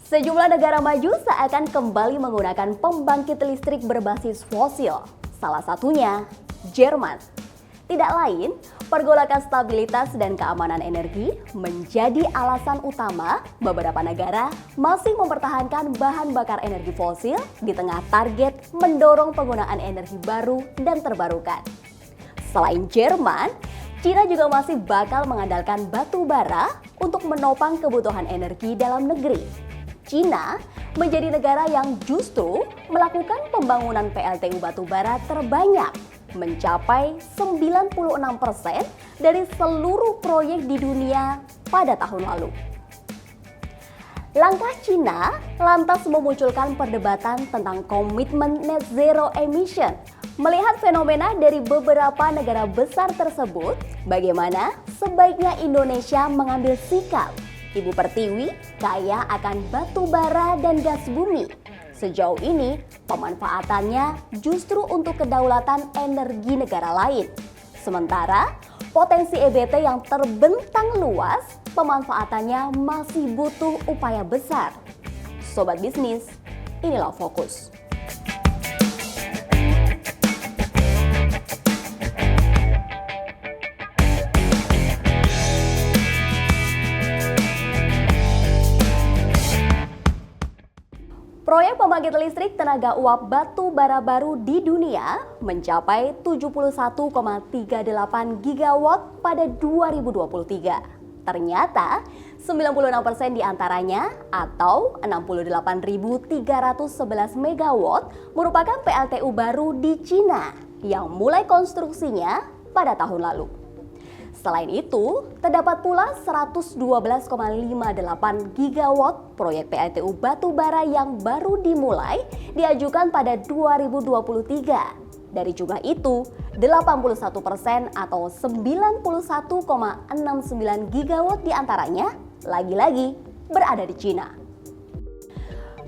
Sejumlah negara maju seakan kembali menggunakan pembangkit listrik berbasis fosil. Salah satunya Jerman. Tidak lain, pergolakan stabilitas dan keamanan energi menjadi alasan utama beberapa negara masih mempertahankan bahan bakar energi fosil di tengah target mendorong penggunaan energi baru dan terbarukan. Selain Jerman, Cina juga masih bakal mengandalkan batu bara untuk menopang kebutuhan energi dalam negeri. Cina menjadi negara yang justru melakukan pembangunan PLTU batubara terbanyak, mencapai 96% dari seluruh proyek di dunia pada tahun lalu. Langkah Cina lantas memunculkan perdebatan tentang komitmen net zero emission. Melihat fenomena dari beberapa negara besar tersebut, bagaimana sebaiknya Indonesia mengambil sikap? Ibu Pertiwi kaya akan batu bara dan gas bumi. Sejauh ini, pemanfaatannya justru untuk kedaulatan energi negara lain. Sementara, potensi EBT yang terbentang luas, pemanfaatannya masih butuh upaya besar. Sobat bisnis, inilah Fokus. Proyek pembangkit listrik tenaga uap batu bara baru di dunia mencapai 71,38 gigawatt pada 2023. Ternyata 96% diantaranya atau 68.311 megawatt merupakan PLTU baru di Cina yang mulai konstruksinya pada tahun lalu. Selain itu, terdapat pula 112,58 gigawatt proyek PLTU batubara yang baru dimulai diajukan pada 2023. Dari jumlah itu, 81% atau 91,69 gigawatt diantaranya lagi-lagi berada di Cina.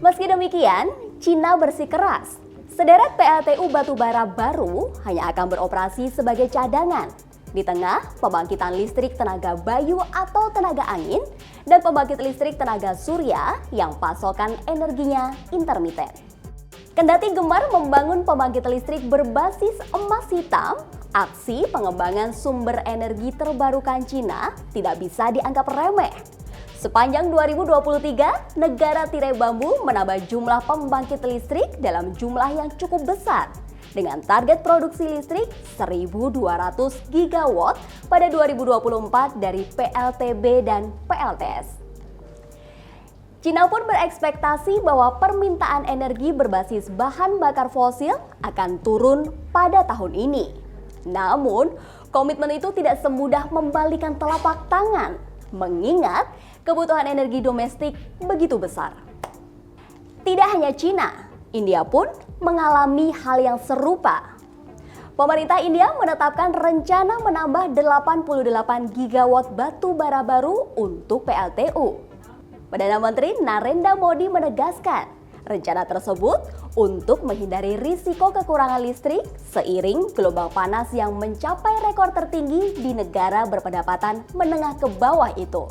Meski demikian, Cina bersikeras. Sederet PLTU batubara baru hanya akan beroperasi sebagai cadangan di tengah pembangkitan listrik tenaga bayu atau tenaga angin dan pembangkit listrik tenaga surya yang pasokan energinya intermiten. Kendati gemar membangun pembangkit listrik berbasis emas hitam, aksi pengembangan sumber energi terbarukan Cina tidak bisa dianggap remeh. Sepanjang 2023, negara tirai bambu menambah jumlah pembangkit listrik dalam jumlah yang cukup besar, dengan target produksi listrik 1.200 gigawatt pada 2024 dari PLTB dan PLTS. Cina pun berekspektasi bahwa permintaan energi berbasis bahan bakar fosil akan turun pada tahun ini. Namun, komitmen itu tidak semudah membalikan telapak tangan, mengingat kebutuhan energi domestik begitu besar. Tidak hanya Cina, India pun mengalami hal yang serupa. Pemerintah India menetapkan rencana menambah 88 gigawatt batu bara baru untuk PLTU. Perdana Menteri Narendra Modi menegaskan rencana tersebut untuk menghindari risiko kekurangan listrik seiring gelombang panas yang mencapai rekor tertinggi di negara berpendapatan menengah ke bawah itu.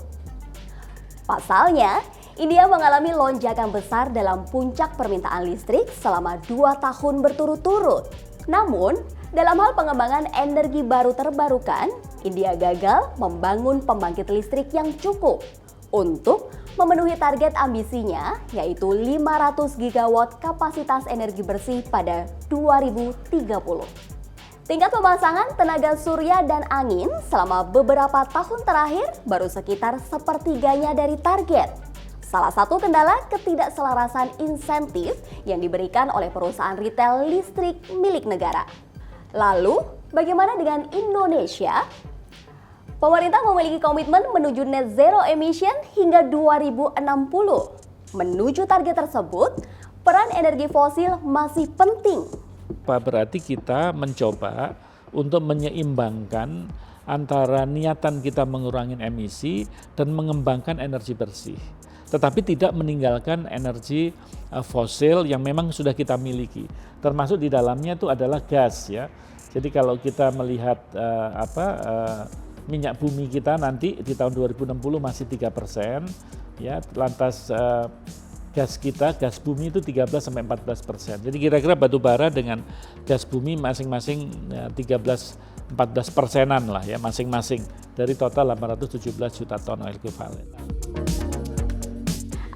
Pasalnya, India mengalami lonjakan besar dalam puncak permintaan listrik selama 2 tahun berturut-turut. Namun, dalam hal pengembangan energi baru terbarukan, India gagal membangun pembangkit listrik yang cukup untuk memenuhi target ambisinya, yaitu 500 gigawatt kapasitas energi bersih pada 2030. Tingkat pemasangan tenaga surya dan angin selama beberapa tahun terakhir baru sekitar sepertiganya dari target. Salah satu kendala ketidakselarasan insentif yang diberikan oleh perusahaan retail listrik milik negara. Lalu, bagaimana dengan Indonesia? Pemerintah memiliki komitmen menuju net zero emission hingga 2060. Menuju target tersebut, peran energi fosil masih penting. Berarti kita mencoba untuk menyeimbangkan antara niatan kita mengurangi emisi dan mengembangkan energi bersih. Tetapi tidak meninggalkan energi fosil yang memang sudah kita miliki. Termasuk di dalamnya itu adalah gas ya. Jadi kalau kita melihat minyak bumi kita nanti di tahun 2060 masih 3%, ya. Lantas gas kita, gas bumi itu 13-14%. Jadi kira-kira batu bara dengan gas bumi masing-masing 13-14%-an lah ya masing-masing dari total 817 juta ton oil equivalent.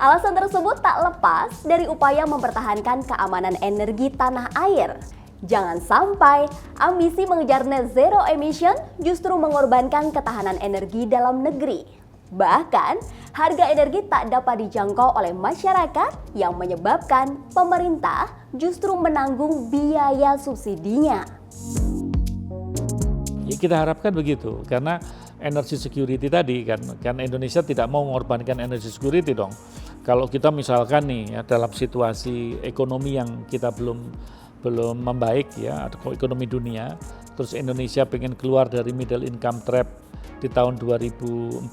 Alasan tersebut tak lepas dari upaya mempertahankan keamanan energi tanah air. Jangan sampai ambisi mengejar net zero emission justru mengorbankan ketahanan energi dalam negeri. Bahkan, harga energi tak dapat dijangkau oleh masyarakat yang menyebabkan pemerintah justru menanggung biaya subsidinya. Ya, kita harapkan begitu, karena energy security tadi kan Indonesia tidak mau mengorbankan energy security dong. Kalau kita misalkan nih ya, dalam situasi ekonomi yang kita belum membaik ya, atau ekonomi dunia, terus Indonesia pengen keluar dari middle income trap di tahun 2045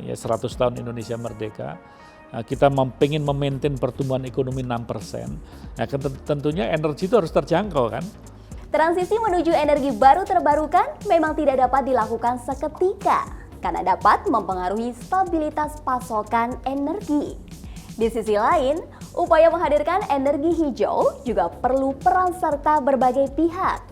ya 100 tahun Indonesia merdeka. Nah, kita pengen memaintain pertumbuhan ekonomi 6%. Nah, tentunya energi itu harus terjangkau kan. Transisi menuju energi baru terbarukan memang tidak dapat dilakukan seketika karena dapat mempengaruhi stabilitas pasokan energi. Di sisi lain, upaya menghadirkan energi hijau juga perlu peran serta berbagai pihak.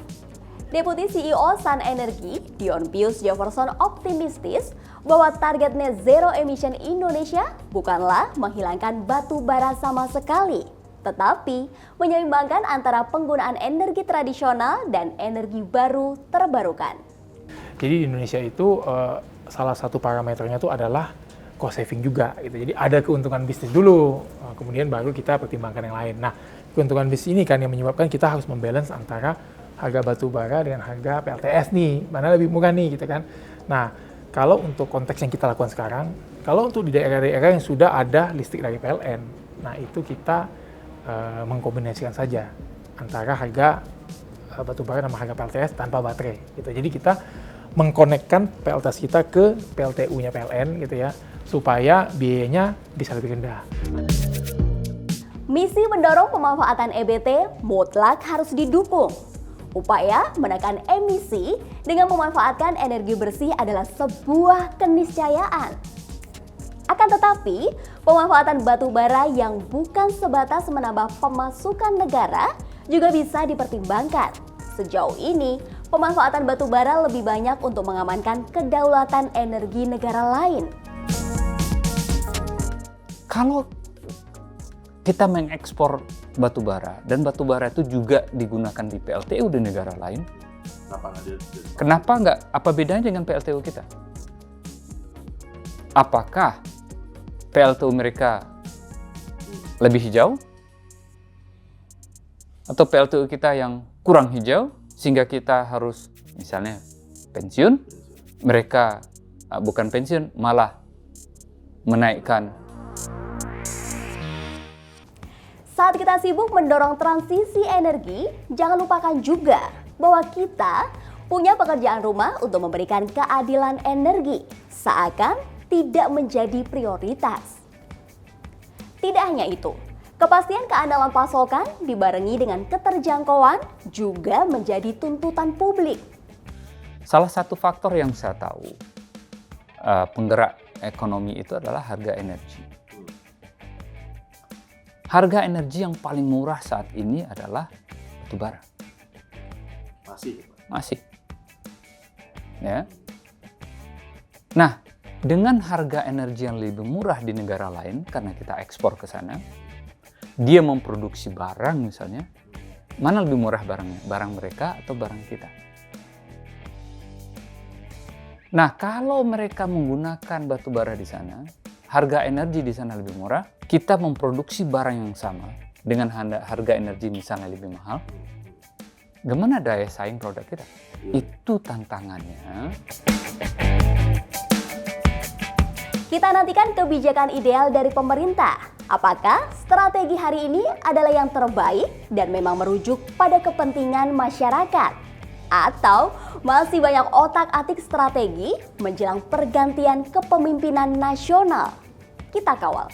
Deputi CEO Sun Energy, Dion Pius Jefferson optimistis bahwa target net zero emission Indonesia bukanlah menghilangkan batu bara sama sekali, tetapi menyeimbangkan antara penggunaan energi tradisional dan energi baru terbarukan. Jadi di Indonesia itu salah satu parameternya itu adalah cost saving juga gitu. Jadi ada keuntungan bisnis dulu, kemudian baru kita pertimbangkan yang lain. Nah, keuntungan bisnis ini kan yang menyebabkan kita harus membalance antara harga batu bara dengan harga PLTS nih, mana lebih murah nih gitu kan. Nah, kalau untuk konteks yang kita lakukan sekarang, kalau untuk di daerah-daerah yang sudah ada listrik dari PLN, nah itu kita mengkombinasikan saja antara harga batu bara sama harga PLTS tanpa baterai gitu. Jadi kita mengkonekkan PLTS kita ke PLTU-nya PLN gitu ya, supaya biayanya bisa lebih rendah. Misi mendorong pemanfaatan EBT mutlak harus didukung. Upaya menekan emisi dengan memanfaatkan energi bersih adalah sebuah keniscayaan. Akan tetapi, pemanfaatan batu bara yang bukan sebatas menambah pemasukan negara juga bisa dipertimbangkan. Sejauh ini, pemanfaatan batu bara lebih banyak untuk mengamankan kedaulatan energi negara lain. Kalau kita mengekspor batu bara dan batu bara itu juga digunakan di PLTU di negara lain, kenapa nggak? Apa bedanya dengan PLTU kita? Apakah PLTU mereka lebih hijau? Atau PLTU kita yang kurang hijau sehingga kita harus misalnya pensiun, mereka bukan pensiun malah menaikkan. Saat kita sibuk mendorong transisi energi, jangan lupakan juga bahwa kita punya pekerjaan rumah untuk memberikan keadilan energi, seakan tidak menjadi prioritas. Tidak hanya itu, kepastian keandalan pasokan dibarengi dengan keterjangkauan juga menjadi tuntutan publik. Salah satu faktor yang saya tahu penggerak ekonomi itu adalah harga energi. Harga energi yang paling murah saat ini adalah batu bara. Masih. Ya. Nah, dengan harga energi yang lebih murah di negara lain karena kita ekspor ke sana, dia memproduksi barang misalnya, mana lebih murah barangnya? Barang mereka atau barang kita? Nah, kalau mereka menggunakan batu bara di sana, harga energi di sana lebih murah, kita memproduksi barang yang sama dengan harga energi misalnya lebih mahal, gimana daya saing produk kita? Itu tantangannya. Kita nantikan kebijakan ideal dari pemerintah. Apakah strategi hari ini adalah yang terbaik dan memang merujuk pada kepentingan masyarakat? Atau masih banyak otak-atik strategi menjelang pergantian kepemimpinan nasional? Kita kawal.